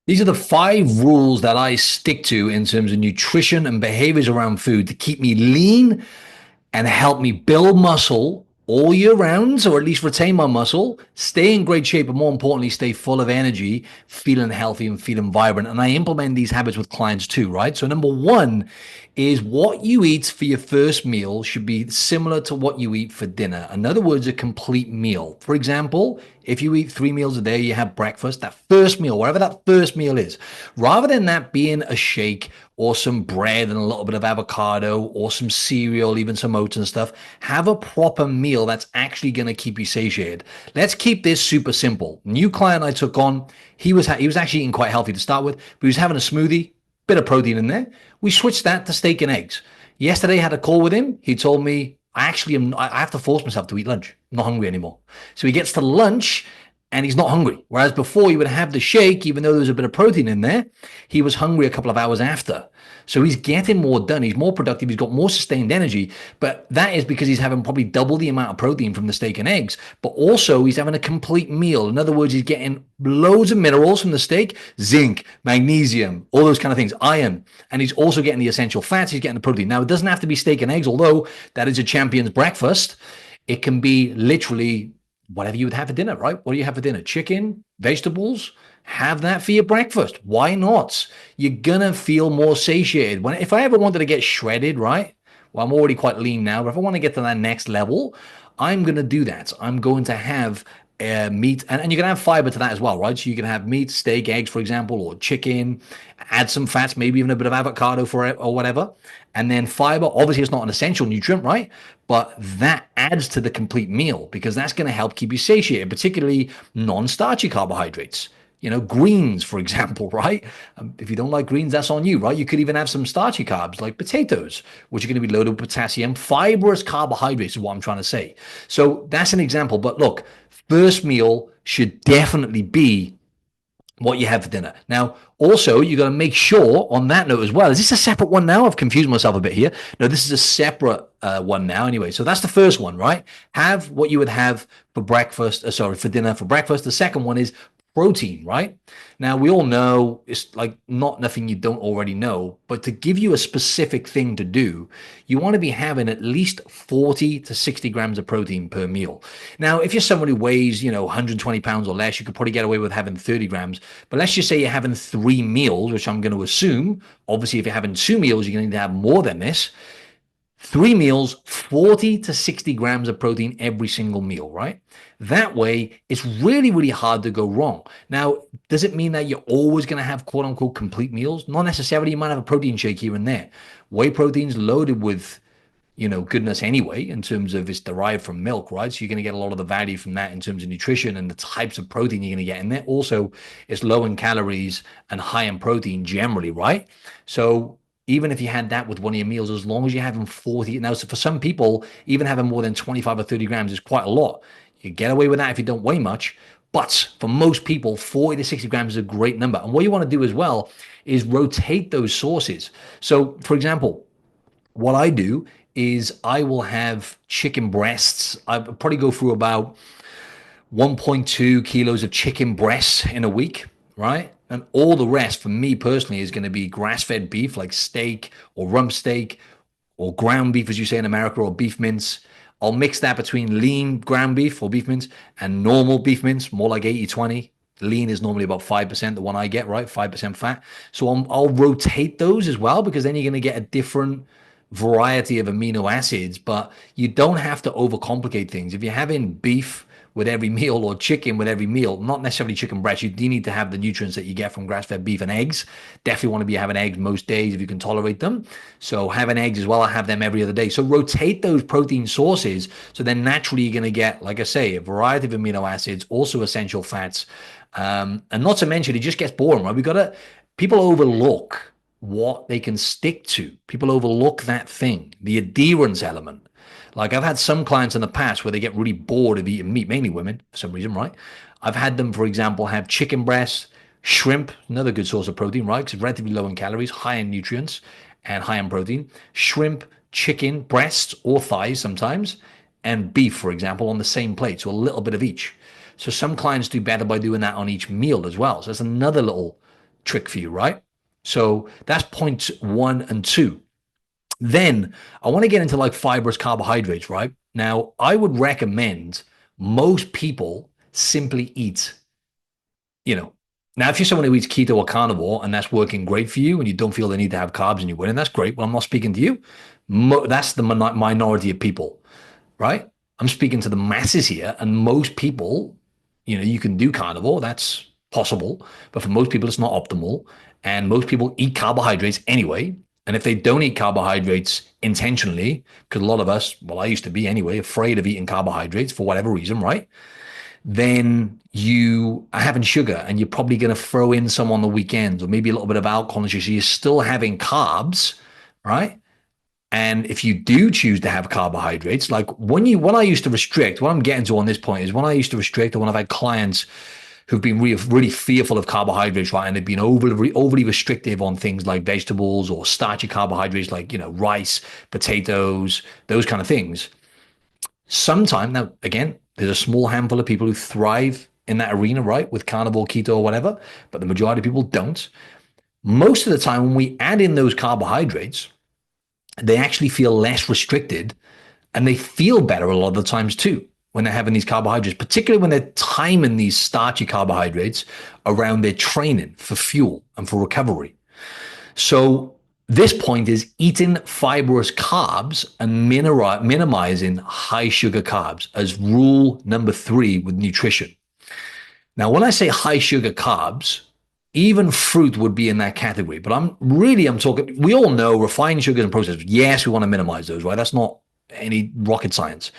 These are the 5 rules that I stick to in terms of nutrition and behaviors around food to keep me lean and help me build muscle all year round, or at least retain my muscle, stay in great shape, but more importantly, stay full of energy, feeling healthy and feeling vibrant. And I implement these habits with clients too, right? So, number one is what you eat for your first meal should be similar to what you eat for dinner. In other words, a complete meal. For example, if you eat 3 meals a day, you have breakfast, that first meal, whatever that first meal is, rather than that being a shake or some bread and a little bit of avocado or some cereal, even some oats and stuff, have a proper meal that's actually going to keep you satiated. Let's keep this super simple. New client I took on, he was actually eating quite healthy to start with, but he was having a smoothie, bit of protein in there. We switched that to steak and eggs. Yesterday I had a call with him. He told me I have to force myself to eat lunch. I'm not hungry anymore. So he gets to lunch and he's not hungry. Whereas before he would have the shake, even though there was a bit of protein in there, he was hungry a couple of hours after. So he's getting more done. He's more productive. He's got more sustained energy. But that is because he's having probably double the amount of protein from the steak and eggs. But also he's having a complete meal. In other words, he's getting loads of minerals from the steak, zinc, magnesium, all those kind of things, iron. And he's also getting the essential fats. He's getting the protein. Now, it doesn't have to be steak and eggs, although that is a champion's breakfast. It can be literally whatever you would have for dinner, right? What do you have for dinner? Chicken, vegetables? Have that for your breakfast. Why not? You're going to feel more satiated. If I ever wanted to get shredded, right? Well, I'm already quite lean now, but if I want to get to that next level, I'm going to do that. I'm going to have meat, and you can have fiber to that as well, right? So you can have meat, steak, eggs, for example, or chicken, add some fats, maybe even a bit of avocado for it or whatever. And then fiber, obviously it's not an essential nutrient, right? But that adds to the complete meal because that's going to help keep you satiated, particularly non-starchy carbohydrates. Greens, for example, right? If you don't like greens, that's on you, right? You could even have some starchy carbs like potatoes, which are going to be loaded with potassium. Fibrous carbohydrates is what I'm trying to say. So that's an example. But look, first meal should definitely be what you have for dinner. Now, also, you got to make sure on that note as well. Is this a separate one now? I've confused myself a bit here. No, this is a separate one now anyway. So that's the first one, right? Have what you would have for breakfast, for dinner, for breakfast. The second one is protein, right? Now, we all know it's like not nothing you don't already know, but to give you a specific thing to do, you want to be having at least 40 to 60 grams of protein per meal. Now, if you're someone who weighs, 120 pounds or less, you could probably get away with having 30 grams. But let's just say you're having 3 meals, which I'm going to assume. Obviously, if you're having 2 meals, you're going to need to have more than this. 3 meals, 40 to 60 grams of protein every single meal, right? That way, it's really, really hard to go wrong. Now, does it mean that you're always going to have quote unquote complete meals? Not necessarily. You might have a protein shake here and there. Whey protein's loaded with, goodness anyway, in terms of it's derived from milk, right? So you're going to get a lot of the value from that in terms of nutrition and the types of protein you're going to get in there. Also, it's low in calories and high in protein generally, right? So even if you had that with one of your meals, as long as you're having 40, now so for some people, even having more than 25 or 30 grams is quite a lot. You get away with that if you don't weigh much, but for most people, 40 to 60 grams is a great number. And what you want to do as well is rotate those sources. So for example, what I do is I will have chicken breasts. I probably go through about 1.2 kilos of chicken breasts in a week, right? And all the rest for me personally is going to be grass-fed beef like steak or rump steak or ground beef, as you say in America, or beef mince. I'll mix that between lean ground beef or beef mince and normal beef mince, more like 80-20. Lean is normally about 5%, the one I get, right? 5% fat. So I'll rotate those as well because then you're going to get a different variety of amino acids, but you don't have to overcomplicate things. If you're having beef with every meal or chicken with every meal, not necessarily chicken breast, you do need to have the nutrients that you get from grass-fed beef and eggs. Definitely want to be having eggs most days if you can tolerate them. So having eggs as well, I have them every other day. So rotate those protein sources. So then naturally you're going to get, like I say, a variety of amino acids, also essential fats. And not to mention, it just gets boring, right? People overlook what they can stick to. People overlook that thing, the adherence element. Like I've had some clients in the past where they get really bored of eating meat, mainly women for some reason, right? I've had them, for example, have chicken breasts, shrimp, another good source of protein, right? Because it's relatively low in calories, high in nutrients, and high in protein. Shrimp, chicken, breasts or thighs sometimes, and beef, for example, on the same plate. So a little bit of each. So some clients do better by doing that on each meal as well. So that's another little trick for you, right? So that's point one and two. Then I want to get into like fibrous carbohydrates, right? Now, I would recommend most people simply eat, you know, now if you're someone who eats keto or carnivore and that's working great for you and you don't feel the need to have carbs in your winning, that's great. Well, I'm not speaking to you. That's the minority of people, right? I'm speaking to the masses here, and most people, you can do carnivore, that's possible, but for most people, it's not optimal. And most people eat carbohydrates anyway. And if they don't eat carbohydrates intentionally, because a lot of us, well, I used to be anyway, afraid of eating carbohydrates for whatever reason, right? Then you are having sugar and you're probably going to throw in some on the weekends or maybe a little bit of alcohol. So you're still having carbs, right? And if you do choose to have carbohydrates, like when I used to restrict, what I'm getting to on this point is when I used to restrict, or when I've had clients who've been really fearful of carbohydrates, right, and they've been overly restrictive on things like vegetables or starchy carbohydrates, like rice, potatoes, those kind of things. Sometimes, now again, there's a small handful of people who thrive in that arena, right, with carnivore, keto, or whatever, but the majority of people don't. Most of the time, when we add in those carbohydrates, they actually feel less restricted and they feel better a lot of the times too when they're having these carbohydrates, particularly when they're timing these starchy carbohydrates around their training for fuel and for recovery. So this point is eating fibrous carbs and minimizing high sugar carbs as rule number 3 with nutrition. Now, when I say high sugar carbs, even fruit would be in that category. But I'm talking, we all know refined sugars and processed. Yes, we want to minimize those, right? That's not any rocket science.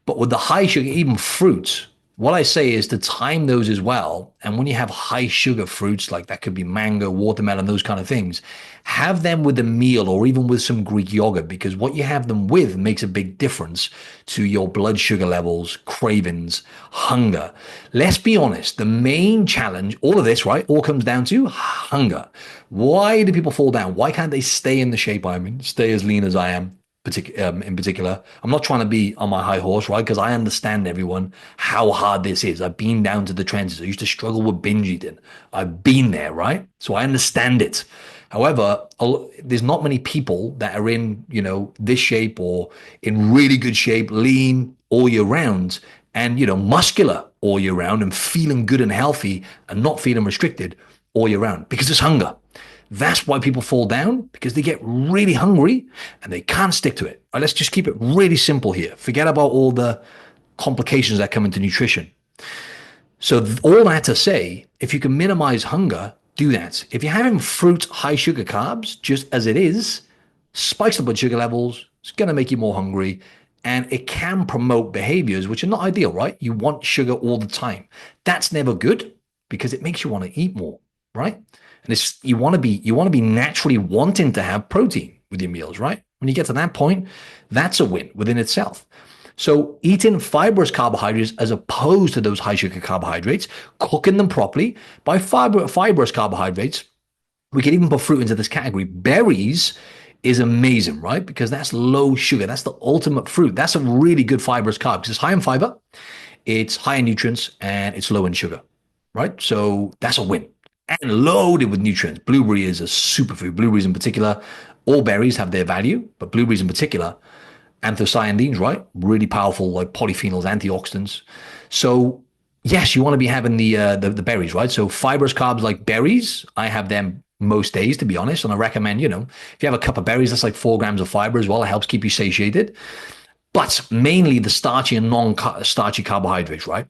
But with the high sugar, even fruits, what I say is to time those as well. And when you have high sugar fruits, like that could be mango, watermelon, those kind of things, have them with a meal or even with some Greek yogurt, because what you have them with makes a big difference to your blood sugar levels, cravings, hunger. Let's be honest, the main challenge, all of this, right, all comes down to hunger. Why do people fall down? Why can't they stay in the shape I'm in, stay as lean as I am? In particular, I'm not trying to be on my high horse, right? Because I understand, everyone, how hard this is. I've been down to the trenches. I used to struggle with binge eating. I've been there, right? So I understand it. However, there's not many people that are in, this shape or in really good shape, lean all year round, and, muscular all year round and feeling good and healthy and not feeling restricted all year round, because it's hunger. That's why people fall down, because they get really hungry and they can't stick to it. Right, let's just keep it really simple here. Forget about all the complications that come into nutrition. So all that to say, if you can minimize hunger, do that. If you're having fruit, high sugar carbs, just as it is, spikes the blood sugar levels. It's going to make you more hungry. And it can promote behaviors which are not ideal, right? You want sugar all the time. That's never good, because it makes you want to eat more, right? And it's, you want to be naturally wanting to have protein with your meals, right? When you get to that point, that's a win within itself. So eating fibrous carbohydrates as opposed to those high sugar carbohydrates, cooking them properly by fibrous carbohydrates. We can even put fruit into this category. Berries is amazing, right? Because that's low sugar. That's the ultimate fruit. That's a really good fibrous carb because it's high in fiber, it's high in nutrients, and it's low in sugar, right? So that's a win. And loaded with nutrients. Blueberry is a superfood. Blueberries in particular, all berries have their value, but blueberries in particular, anthocyanins, right? Really powerful, like polyphenols, antioxidants. So yes, you want to be having the berries, right? So fibrous carbs like berries, I have them most days, to be honest. And I recommend, if you have a cup of berries, that's like 4 grams of fiber as well. It helps keep you satiated. But mainly the starchy and non-starchy carbohydrates, right?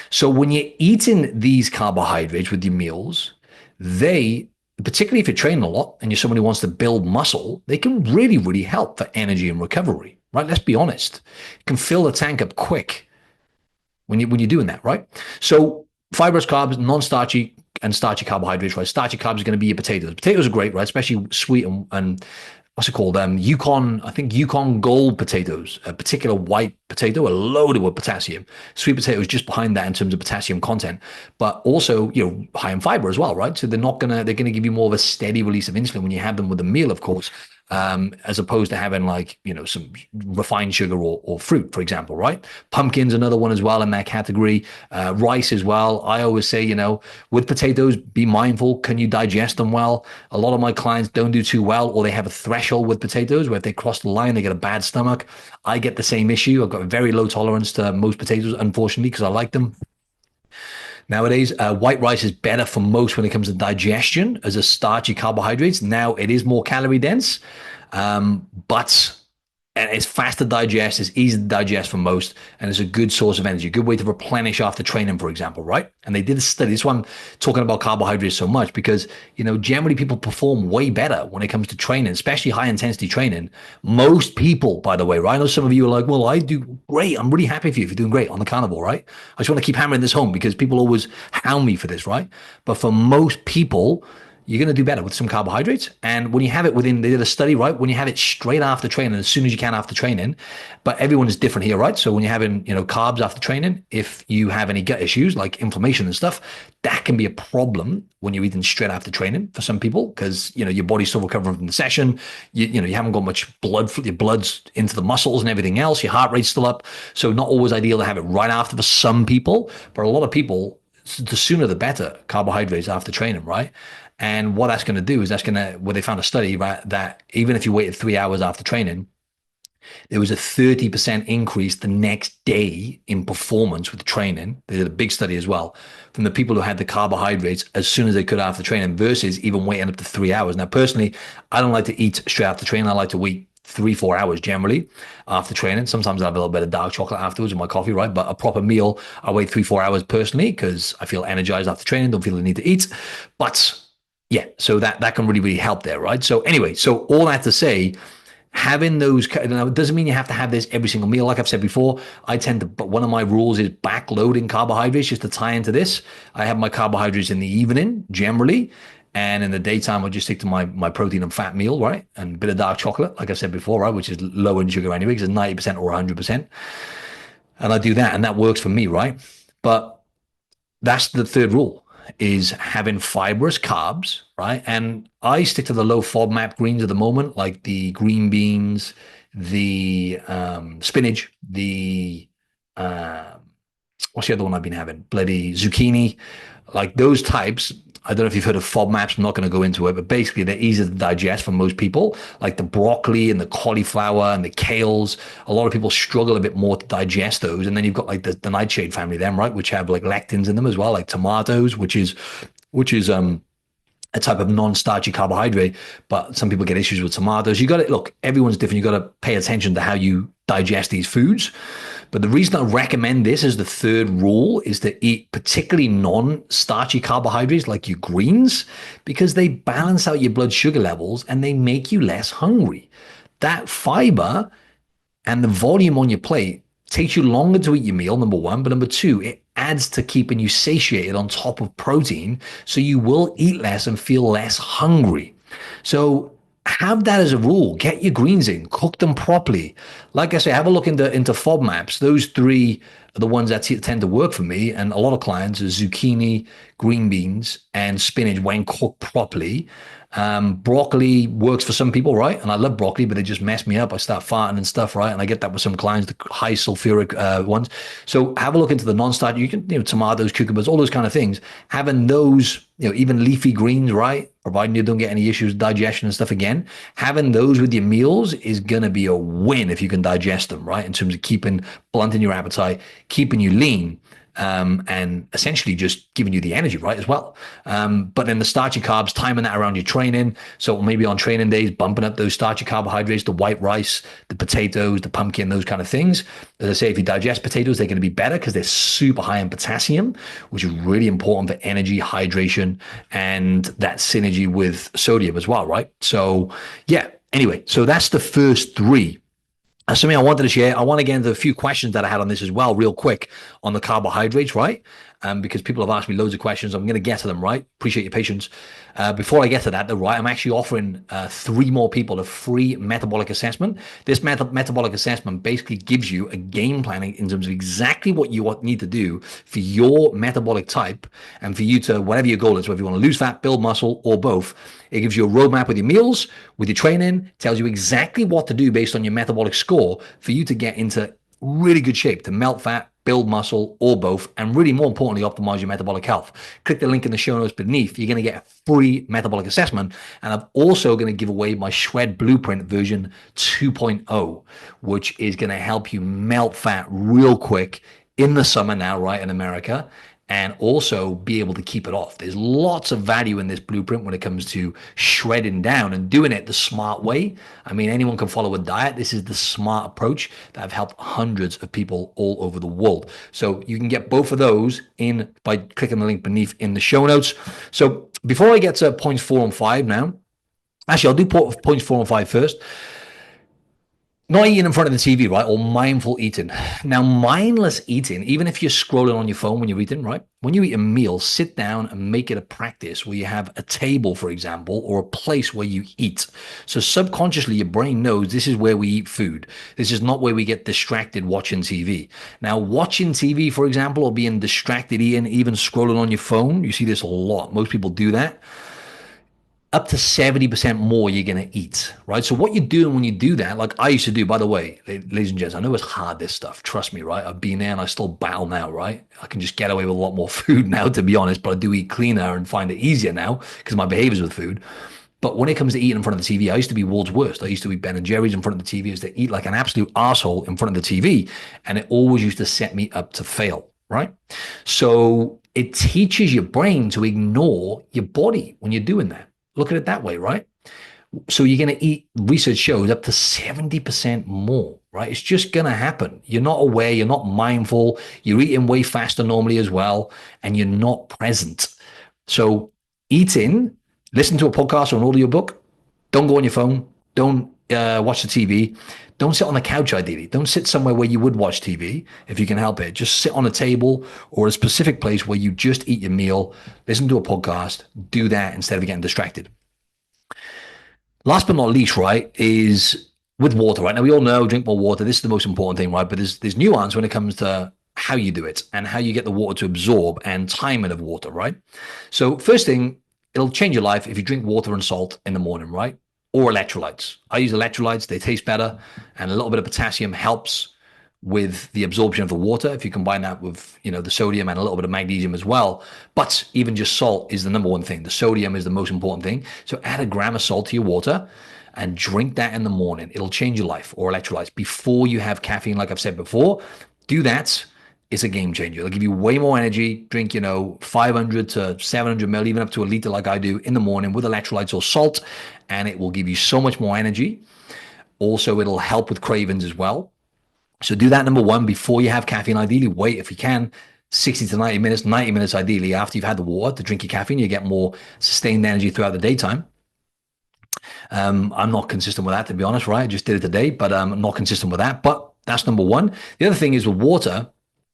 So when you're eating these carbohydrates with your meals, they, particularly if you're training a lot and you're someone who wants to build muscle, they can really, really help for energy and recovery, right? Let's be honest. It can fill the tank up quick when you're doing that, right? So fibrous carbs, non-starchy and starchy carbohydrates, right? Starchy carbs are going to be your potatoes. Potatoes are great, right? Especially sweet and what's it called? Yukon Gold potatoes, a particular white potato, are loaded with potassium. Sweet potato is just behind that in terms of potassium content, but also, high in fiber as well, right? So they're going to give you more of a steady release of insulin when you have them with a meal, of course. as opposed to having like, some refined sugar or fruit, for example, right? Pumpkin's another one as well in that category. Rice as well. I always say, with potatoes, be mindful. Can you digest them well? A lot of my clients don't do too well, or they have a threshold with potatoes where if they cross the line, they get a bad stomach. I get the same issue. I've got a very low tolerance to most potatoes, unfortunately, because I like them. Nowadays, white rice is better for most when it comes to digestion as a starchy carbohydrates. Now it is more calorie dense, but and it's fast to digest, it's easy to digest for most, and it's a good source of energy, a good way to replenish after training, for example, right? And they did a study. That's why I'm talking about carbohydrates so much, because generally people perform way better when it comes to training, especially high intensity training. Most people, by the way, right? I know some of you are like, well, I do great. I'm really happy for you if you're doing great on the carnivore, right? I just want to keep hammering this home because people always hound me for this, right? But for most people, you're going to do better with some carbohydrates. And when you have it they did a study, right? When you have it straight after training, as soon as you can after training, but everyone is different here, right? So when you're having, carbs after training, if you have any gut issues like inflammation and stuff, that can be a problem when you're eating straight after training for some people, because, your body's still recovering from the session. You haven't got much your blood's into the muscles and everything else. Your heart rate's still up. So not always ideal to have it right after for some people, but a lot of people, the sooner the better, carbohydrates after training, right? And what that's going to do is they found a study, right, that even if you waited 3 hours after training, there was a 30% increase the next day in performance with training. They did a big study as well from the people who had the carbohydrates as soon as they could after training versus even waiting up to 3 hours. Now, personally, I don't like to eat straight after training. I like to wait 3-4 hours generally after training. Sometimes I have a little bit of dark chocolate afterwards with my coffee, right? But a proper meal, I wait 3-4 hours personally because I feel energized after training, don't feel the need to eat. But yeah, so that can really, really help there, right? So anyway, so all that to say, having those, now, it doesn't mean you have to have this every single meal. Like I've said before, but one of my rules is backloading carbohydrates just to tie into this. I have my carbohydrates in the evening generally, and in the daytime, I just stick to my protein and fat meal, right? And a bit of dark chocolate, like I said before, right? Which is low in sugar anyway, because it's 90% or 100%. And I do that, and that works for me, right? But that's the third rule, is having fibrous carbs, right? And I stick to the low FODMAP greens at the moment, like the green beans, the spinach, the what's the other one I've been having? Bloody zucchini, like those types. I don't know if you've heard of FODMAPs. I'm not going to go into it, but basically they're easy to digest for most people, like the broccoli and the cauliflower and the kales. A lot of people struggle a bit more to digest those. And then you've got like the nightshade family, them, right, which have like lectins in them as well, like tomatoes, which is a type of non-starchy carbohydrate, but some people get issues with tomatoes. You got to look, everyone's different. You got to pay attention to how you digest these foods. But the reason I recommend this as the third rule is to eat particularly non-starchy carbohydrates like your greens, because they balance out your blood sugar levels and they make you less hungry. That fiber and the volume on your plate takes you longer to eat your meal, number one, but number two, it adds to keeping you satiated on top of protein, so you will eat less and feel less hungry. So have that as a rule. Get your greens in, cook them properly. Like I say, have a look into FODMAPs. Those three are the ones that tend to work for me, and a lot of clients are zucchini, green beans, and spinach when cooked properly. Broccoli works for some people, right? And I love broccoli, but they just mess me up. I start farting and stuff, right? And I get that with some clients, the high sulfuric ones. So have a look into the non-starch. You can, tomatoes, cucumbers, all those kind of things. Having those, even leafy greens, right? Providing you don't get any issues with digestion and stuff again. Having those with your meals is going to be a win if you can digest them, right? In terms of blunting your appetite, keeping you lean. And essentially just giving you the energy, right, as well. But then the starchy carbs, timing that around your training. So maybe on training days, bumping up those starchy carbohydrates, the white rice, the potatoes, the pumpkin, those kind of things. As I say, if you digest potatoes, they're going to be better because they're super high in potassium, which is really important for energy, hydration, and that synergy with sodium as well, right? So yeah, anyway, so that's the first three. That's something I wanted to share. I want to get into a few questions that I had on this as well, real quick, on the carbohydrates, right? because people have asked me loads of questions. I'm going to get to them, right? Appreciate your patience. Before I get to that, though, right, I'm actually offering 3 more people a free metabolic assessment. This metabolic assessment basically gives you a game planning in terms of exactly what you need to do for your metabolic type and for you to, whatever your goal is, whether you want to lose fat, build muscle, or both. It gives you a roadmap with your meals, with your training, tells you exactly what to do based on your metabolic score for you to get into really good shape, to melt fat, build muscle, or both, and really more importantly, optimize your metabolic health. Click the link in the show notes beneath. You're going to get a free metabolic assessment. And I'm also going to give away my Shred Blueprint version 2.0, which is going to help you melt fat real quick in the summer now, right, in America, and also be able to keep it off. There's lots of value in this blueprint when it comes to shredding down and doing it the smart way. I mean, anyone can follow a diet. This is the smart approach that have helped hundreds of people all over the world. So you can get both of those in by clicking the link beneath in the show notes. So before I get to points 4 and 5 now, actually, I'll do points 4 and 5 first. Not eating in front of the TV, right? Or mindful eating. Now, mindless eating, even if you're scrolling on your phone when you're eating, right? When you eat a meal, sit down and make it a practice where you have a table, for example, or a place where you eat. So subconsciously, your brain knows this is where we eat food. This is not where we get distracted watching TV. Now, watching TV, for example, or being distracted eating, even scrolling on your phone, you see this a lot. Most people do that. Up to 70% more you're going to eat, right? So what you're doing when you do that, like I used to do, by the way, ladies and gents, I know it's hard, this stuff. Trust me, right? I've been there and I still battle now, right? I can just get away with a lot more food now, to be honest, but I do eat cleaner and find it easier now because of my behaviors with food. But when it comes to eating in front of the TV, I used to be world's worst. I used to eat Ben and Jerry's in front of the TV. I used to eat like an absolute asshole in front of the TV. And it always used to set me up to fail, right? So it teaches your brain to ignore your body when you're doing that. Look at it that way, right? So you're going to eat, research shows, up to 70% more, right? It's just going to happen. You're not aware, you're not mindful, you're eating way faster normally as well, and you're not present. So eating, listen to a podcast or an audiobook, don't go on your phone, don't watch the TV, don't sit on the couch ideally. Don't sit somewhere where you would watch TV if you can help it. Just sit on a table or a specific place where you just eat your meal, listen to a podcast, do that instead of getting distracted. Last but not least, right, is with water, right? Now, we all know drink more water. This is the most important thing, right? But there's nuance when it comes to how you do it and how you get the water to absorb and timing of water, right? So first thing, it'll change your life if you drink water and salt in the morning, right? Or electrolytes. I use electrolytes. They taste better, and a little bit of potassium helps with the absorption of the water if you combine that with, the sodium and a little bit of magnesium as well. But even just salt is the number one thing. The sodium is the most important thing. So add a gram of salt to your water and drink that in the morning. It'll change your life. Or electrolytes before you have caffeine, like I've said before. Do that. It's a game changer. It'll give you way more energy. Drink, 500 to 700 ml, even up to a liter like I do in the morning with electrolytes or salt, and it will give you so much more energy. Also, it'll help with cravings as well. So do that, number one, before you have caffeine. Ideally, wait, if you can, 60 to 90 minutes ideally after you've had the water to drink your caffeine. You get more sustained energy throughout the daytime. I'm not consistent with that, to be honest, right? I just did it today, but I'm not consistent with that. But that's number one. The other thing is with water,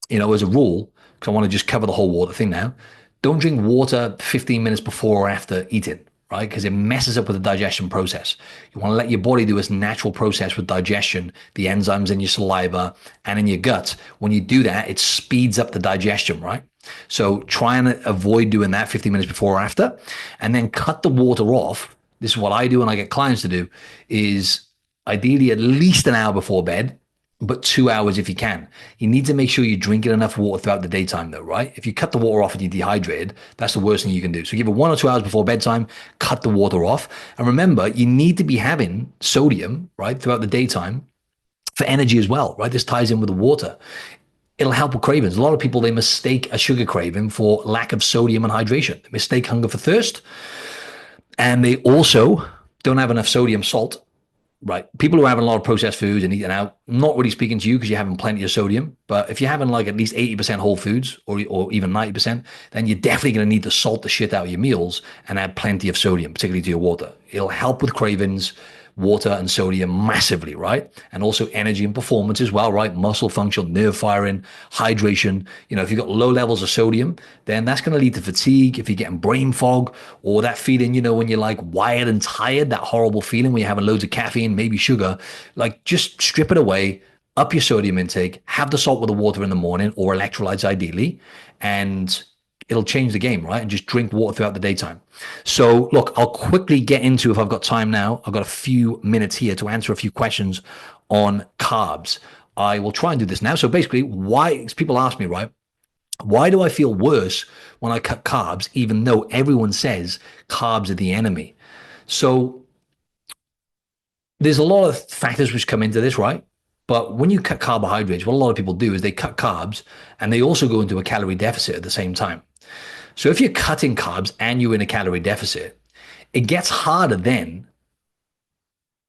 as a rule, because I want to just cover the whole water thing now, don't drink water 15 minutes before or after eating, right? Because it messes up with the digestion process. You want to let your body do its natural process with digestion, the enzymes in your saliva and in your gut. When you do that, it speeds up the digestion, right? So try and avoid doing that 15 minutes before or after, and then cut the water off. This is what I do and I get clients to do, is ideally at least an hour before bed, but 2 hours if you can. You need to make sure you're drinking enough water throughout the daytime though, right? If you cut the water off and you're dehydrated, that's the worst thing you can do. So give it 1 or 2 hours before bedtime, cut the water off. And remember, you need to be having sodium, right, throughout the daytime for energy as well, right? This ties in with the water. It'll help with cravings. A lot of people, they mistake a sugar craving for lack of sodium and hydration. They mistake hunger for thirst. And they also don't have enough sodium salt. Right. People who are having a lot of processed foods and eating out, not really speaking to you because you're having plenty of sodium. But if you're having like at least 80% whole foods or even 90%, then you're definitely going to need to salt the shit out of your meals and add plenty of sodium, particularly to your water. It'll help with cravings, water and sodium massively, right? And also energy and performance as well, right? Muscle function, nerve firing, hydration. If you've got low levels of sodium, then that's going to lead to fatigue. If you're getting brain fog or that feeling, when you're like wired and tired, that horrible feeling when you're having loads of caffeine, maybe sugar, like just strip it away, up your sodium intake, have the salt with the water in the morning or electrolytes ideally, and it'll change the game, right? And just drink water throughout the daytime. So look, I'll quickly get into, if I've got time now, I've got a few minutes here to answer a few questions on carbs. I will try and do this now. So basically, why people ask me, right? Why do I feel worse when I cut carbs, even though everyone says carbs are the enemy? So there's a lot of factors which come into this, right? But when you cut carbohydrates, what a lot of people do is they cut carbs and they also go into a calorie deficit at the same time. So if you're cutting carbs and you're in a calorie deficit, it gets harder then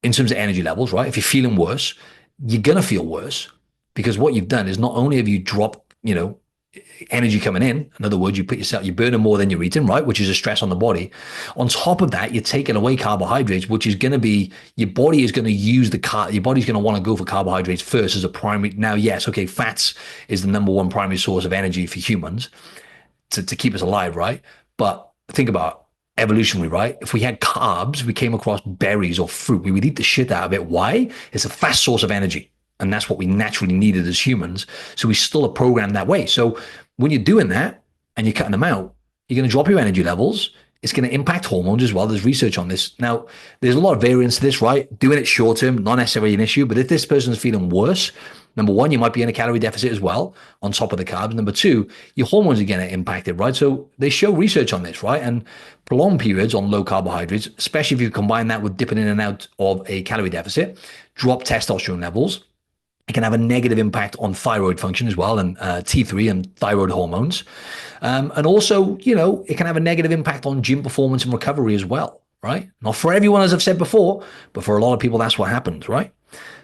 in terms of energy levels, right? If you're feeling worse, you're going to feel worse because what you've done is not only have you dropped, energy coming in other words, you're burning more than you're eating, right? Which is a stress on the body. On top of that, you're taking away carbohydrates, which is going to be, your body is going to use your body's going to want to go for carbohydrates first as a primary. Now, yes, okay, fats is the number one primary source of energy for humans to keep us alive, right? But think about evolutionary, right? If we had carbs, we came across berries or fruit, we would eat the shit out of it. Why? It's a fast source of energy. And that's what we naturally needed as humans. So we still are programmed that way. So when you're doing that and you're cutting them out, you're going to drop your energy levels. It's going to impact hormones as well. There's research on this. Now, there's a lot of variance to this, right? Doing it short term, not necessarily an issue. But if this person's feeling worse, number one, you might be in a calorie deficit as well, on top of the carbs. Number two, your hormones are getting impacted, right? So they show research on this, right? And prolonged periods on low carbohydrates, especially if you combine that with dipping in and out of a calorie deficit, drop testosterone levels. It can have a negative impact on thyroid function as well, and T3 and thyroid hormones. And also, it can have a negative impact on gym performance and recovery as well, right? Not for everyone, as I've said before, but for a lot of people, that's what happens, right?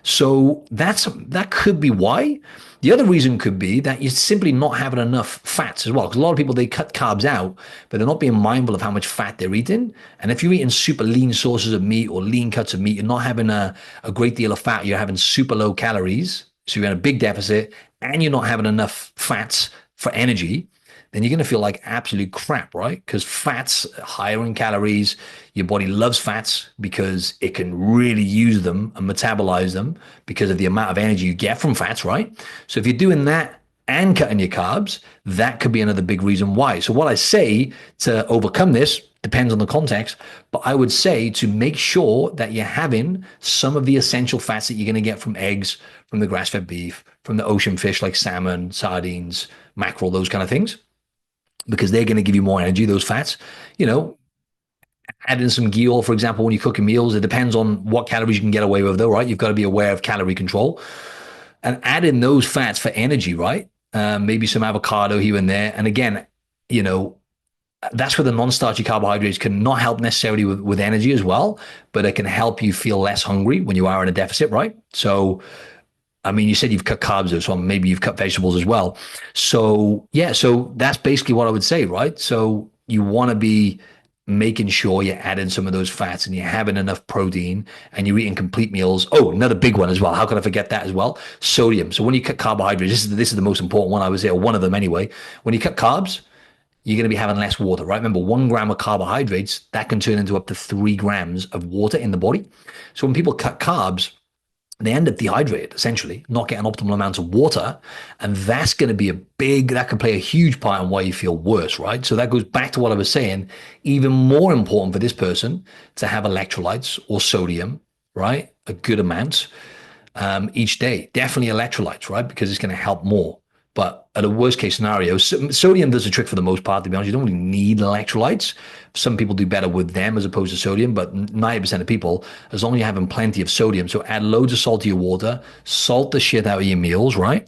So that could be why. The other reason could be that you're simply not having enough fats as well. Because a lot of people, they cut carbs out, but they're not being mindful of how much fat they're eating. And if you're eating super lean sources of meat or lean cuts of meat, you're not having a great deal of fat. You're having super low calories. So you're in a big deficit and you're not having enough fats for energy, then you're going to feel like absolute crap, right? Because fats are higher in calories. Your body loves fats because it can really use them and metabolize them because of the amount of energy you get from fats, right? So if you're doing that and cutting your carbs, that could be another big reason why. So what I say to overcome this depends on the context, but I would say to make sure that you're having some of the essential fats that you're going to get from eggs, from the grass-fed beef, from the ocean fish like salmon, sardines, mackerel, those kind of things, because they're going to give you more energy, those fats. Add in some ghee oil, for example, when you're cooking meals. It depends on what calories you can get away with, though, right? You've got to be aware of calorie control. And add in those fats for energy, right? Maybe some avocado here and there. And again, that's where the non-starchy carbohydrates can not help necessarily with energy as well, but it can help you feel less hungry when you are in a deficit, right? So, I mean, you said you've cut carbs, so maybe you've cut vegetables as well. So, yeah, so that's basically what I would say, right? So you want to be making sure you're adding some of those fats and you're having enough protein and you're eating complete meals. Oh, another big one as well. How could I forget that as well? Sodium. So when you cut carbohydrates, this is the most important one, I would say, or one of them anyway. When you cut carbs, you're going to be having less water, right? Remember, 1 gram of carbohydrates, that can turn into up to 3 grams of water in the body. So when people cut carbs, they end up dehydrated, essentially, not getting optimal amounts of water. And that's going to be that can play a huge part in why you feel worse, right? So that goes back to what I was saying. Even more important for this person to have electrolytes or sodium, right? A good amount each day. Definitely electrolytes, right? Because it's going to help more. But at a worst case scenario, sodium does the trick for the most part, to be honest. You don't really need electrolytes. Some people do better with them as opposed to sodium, but 90% of people, as long as you're having plenty of sodium, so add loads of salt to your water, salt the shit out of your meals, right?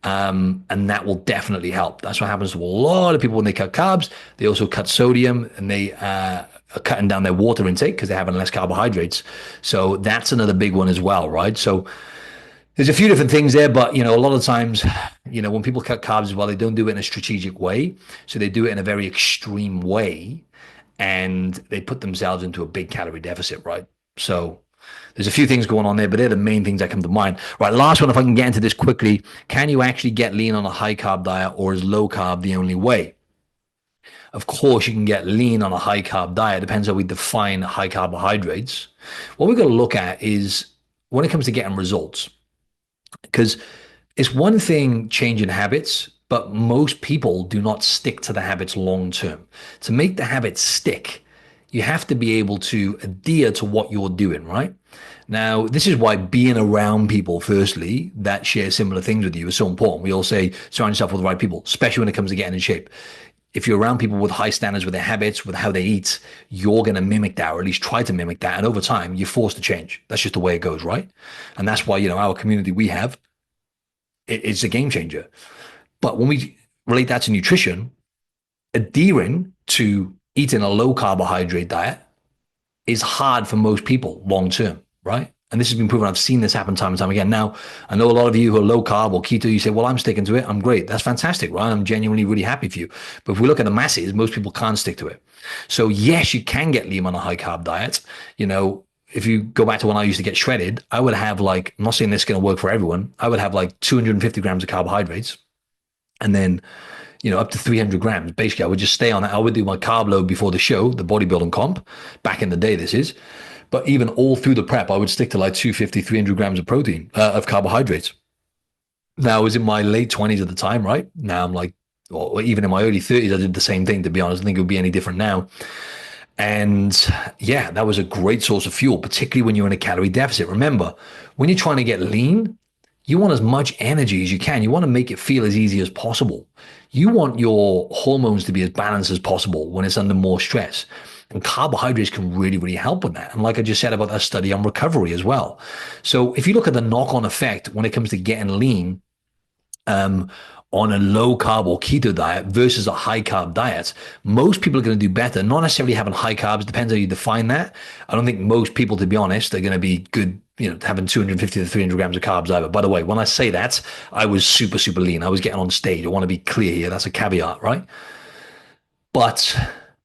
And that will definitely help. That's what happens to a lot of people when they cut carbs. They also cut sodium and they are cutting down their water intake because they're having less carbohydrates. So that's another big one as well, right? So there's a few different things there, but a lot of times, when people cut carbs as well, they don't do it in a strategic way. So they do it in a very extreme way and they put themselves into a big calorie deficit, right? So There's a few things going on there, but they're the main things that come to mind. Right, last one, if I can get into this quickly. Can you actually get lean on a high carb diet, or is low carb the only way? Of course, you can get lean on a high carb diet. Depends how we define high carbohydrates. What we've got to look at is when it comes to getting results, because it's one thing changing habits, but most people do not stick to the habits long term. To make the habits stick, you have to be able to adhere to what you're doing, right? Now, this is why being around people, firstly, that share similar things with you is so important. We all say surround yourself with the right people, especially when it comes to getting in shape. If you're around people with high standards with their habits, with how they eat, you're going to mimic that, or at least try to mimic that. And over time, you're forced to change. That's just the way it goes, right? And that's why, our community we have, it's a game changer. But when we relate that to nutrition, adhering to eating a low carbohydrate diet is hard for most people long term, right? And this has been proven. I've seen this happen time and time again. Now, I know a lot of you who are low carb or keto, you say, well, I'm sticking to it. I'm great. That's fantastic, right? I'm genuinely really happy for you. But if we look at the masses, most people can't stick to it. So yes, you can get lean on a high carb diet. If you go back to when I used to get shredded, I would have I'm not saying this is going to work for everyone. I would have 250 grams of carbohydrates and then, up to 300 grams. Basically, I would just stay on that. I would do my carb load before the show, the bodybuilding comp, back in the day, this is. But even all through the prep, I would stick to 250, 300 grams of protein, of carbohydrates. Now, I was in my late 20s at the time, right? Now I'm or even in my early 30s, I did the same thing, to be honest. I think it would be any different now. And yeah, that was a great source of fuel, particularly when you're in a calorie deficit. Remember, when you're trying to get lean, you want as much energy as you can. You want to make it feel as easy as possible. You want your hormones to be as balanced as possible when it's under more stress. And carbohydrates can really, really help with that. And like I just said about that study on recovery as well. So if you look at the knock-on effect when it comes to getting lean, on a low carb or keto diet versus a high carb diet, most people are going to do better. Not necessarily having high carbs, depends how you define that. I don't think most people, to be honest, are going to be good, having 250 to 300 grams of carbs either. By the way, when I say that, I was super, super lean. I was getting on stage. I want to be clear here. That's a caveat, right? But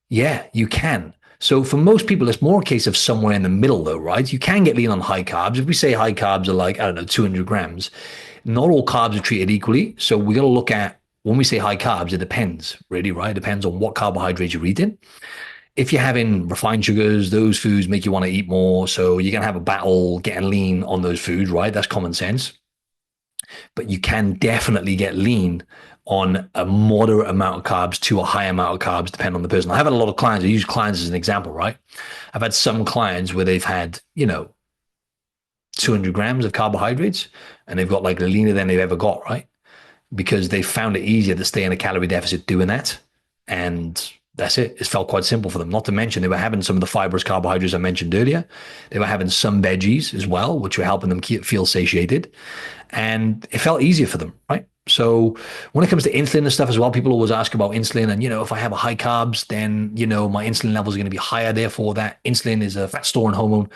yeah, you can. So for most people, it's more a case of somewhere in the middle, though, right? You can get lean on high carbs. If we say high carbs are I don't know, 200 grams, not all carbs are treated equally. So we got to look at, when we say high carbs, it depends, really, right? It depends on what carbohydrates you're eating. If you're having refined sugars, those foods make you want to eat more. So you're going to have a battle getting lean on those foods, right? That's common sense. But you can definitely get lean on a moderate amount of carbs to a high amount of carbs, depending on the person. I have had a lot of clients. I use clients as an example, right? I've had some clients where they've had, 200 grams of carbohydrates and they've got leaner than they've ever got, right? Because they found it easier to stay in a calorie deficit doing that. And that's it. It felt quite simple for them. Not to mention they were having some of the fibrous carbohydrates I mentioned earlier. They were having some veggies as well, which were helping them feel satiated. And it felt easier for them, right? So when it comes to insulin and stuff as well, people always ask about insulin. And, if I have a high carbs, then, my insulin levels are going to be higher. Therefore, that insulin is a fat storing hormone.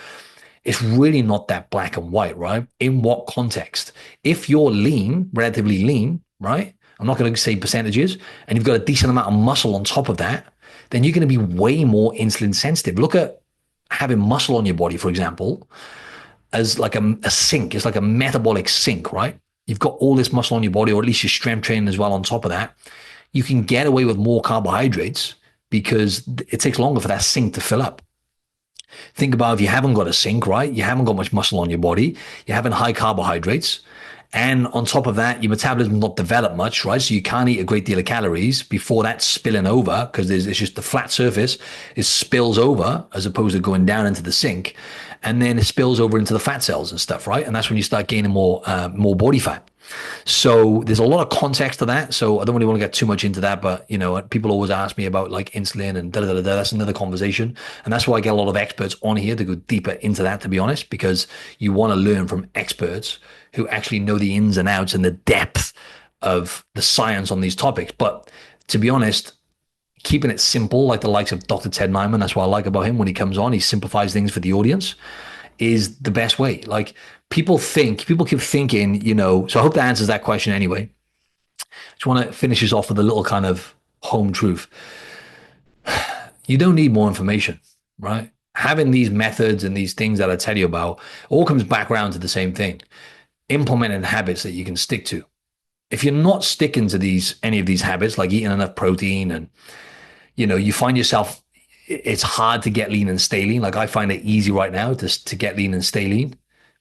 It's really not that black and white, right? In what context? If you're lean, relatively lean, right? I'm not going to say percentages, and you've got a decent amount of muscle on top of that, then you're going to be way more insulin sensitive. Look at having muscle on your body, for example, as like a sink. It's like a metabolic sink, right? You've got all this muscle on your body, or at least your strength training as well on top of that. You can get away with more carbohydrates because it takes longer for that sink to fill up. Think about if you haven't got a sink, right? You haven't got much muscle on your body. You're having high carbohydrates. And on top of that, your metabolism not developed much, right? So you can't eat a great deal of calories before that's spilling over because it's just the flat surface. It spills over as opposed to going down into the sink. And then it spills over into the fat cells and stuff, right? And that's when you start gaining more body fat. So there's a lot of context to that. So I don't really want to get too much into that, but people always ask me about insulin and da da da da. That's another conversation. And that's why I get a lot of experts on here to go deeper into that, to be honest, because you want to learn from experts who actually know the ins and outs and the depth of the science on these topics. But to be honest, keeping it simple, like the likes of Dr. Ted Nyman, that's what I like about him when he comes on, he simplifies things for the audience, is the best way. People keep thinking, so I hope that answers that question anyway. Just want to finish this off with a little kind of home truth. You don't need more information, right? having these methods and these things that I tell you about all comes back around to the same thing: implementing habits that you can stick to. If you're not sticking to any of these habits, like eating enough protein, and you find yourself, it's hard to get lean and stay lean. Like I find it easy right now to get lean and stay lean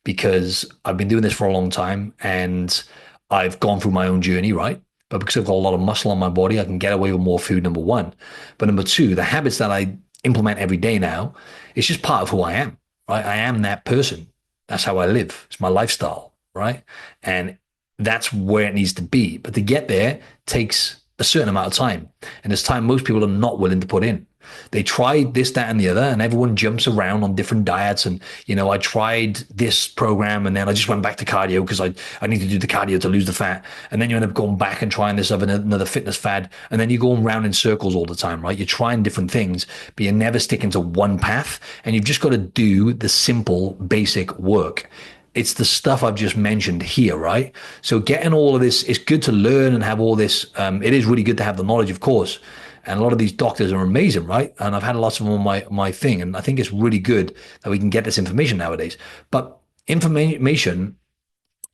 because I've been doing this for a long time and I've gone through my own journey, right? But because I've got a lot of muscle on my body, I can get away with more food, number one. But number two, the habits that I implement every day now, it's just part of who I am, right? I am that person. That's how I live. It's my lifestyle, right? And that's where it needs to be. But to get there takes a certain amount of time. And it's time most people are not willing to put in. They tried this, that, and the other, and everyone jumps around on different diets. And, I tried this program and then I just went back to cardio because I need to do the cardio to lose the fat. And then you end up going back and trying this other another fitness fad. And then you're going round in circles all the time, right? You're trying different things, but you're never sticking to one path. And you've just got to do the simple, basic work. It's the stuff I've just mentioned here, right? So getting all of this, it's good to learn and have all this. It is really good to have the knowledge, of course. And a lot of these doctors are amazing, right? And I've had lots of them on my thing. And I think it's really good that we can get this information nowadays. But information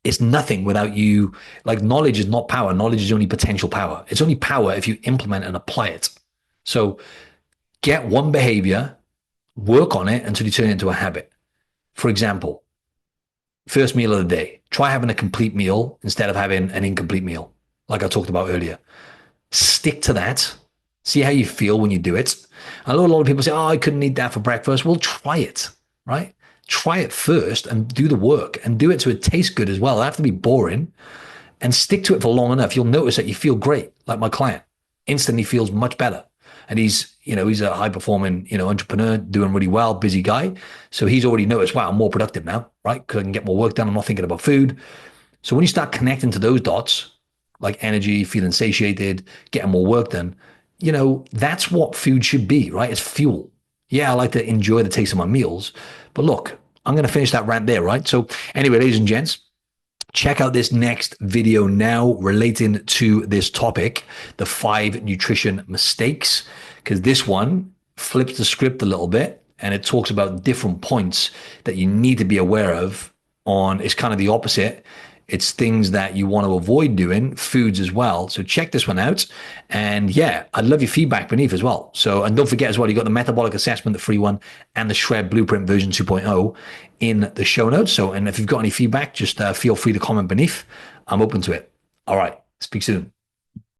is nothing without you. Like knowledge is not power. Knowledge is only potential power. It's only power if you implement and apply it. So get one behavior, work on it until you turn it into a habit. For example, first meal of the day, try having a complete meal instead of having an incomplete meal, like I talked about earlier. Stick to that. See how you feel when you do it. I know a lot of people say, oh, I couldn't eat that for breakfast. Well, try it, right? Try it first and do the work and do it so it tastes good as well. It have to be boring and stick to it for long enough. You'll notice that you feel great. Like my client instantly feels much better. And he's a high performing, entrepreneur doing really well, busy guy. So he's already noticed, wow, I'm more productive now, right? Because I can get more work done. I'm not thinking about food. So when you start connecting to those dots, like energy, feeling satiated, getting more work done, that's what food should be, right? It's fuel. Yeah, I like to enjoy the taste of my meals. But look, I'm going to finish that rant there, right? So anyway, ladies and gents, check out this next video now relating to this topic, the 5 nutrition mistakes, because this one flips the script a little bit and it talks about different points that you need to be aware of it's kind of the opposite. It's things that you want to avoid doing, foods as well. So check this one out. And yeah, I'd love your feedback beneath as well. So, and don't forget as well, you got the Metabolic Assessment, the free one, and the Shred Blueprint version 2.0 in the show notes. So, and if you've got any feedback, just feel free to comment beneath. I'm open to it. All right. Speak soon.